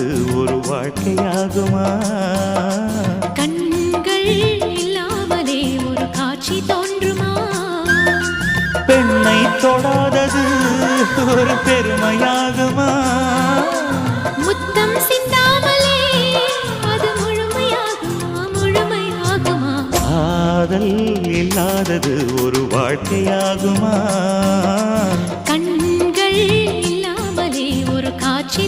இல்லாதது ஒரு வாழ்க்கையாகுமா? கண்கள் இல்லாமலே ஒரு காட்சி தோன்றுமா? பெண்ணை தொடாதது ஒரு பெருமையாகுமா? முத்தம் சிந்தாமலே அது முழுமையாகுமா? முழுமையாகுமா? காதல் இல்லாதது ஒரு வாழ்க்கையாகுமா? கண்கள் இல்லாமலே ஒரு காட்சி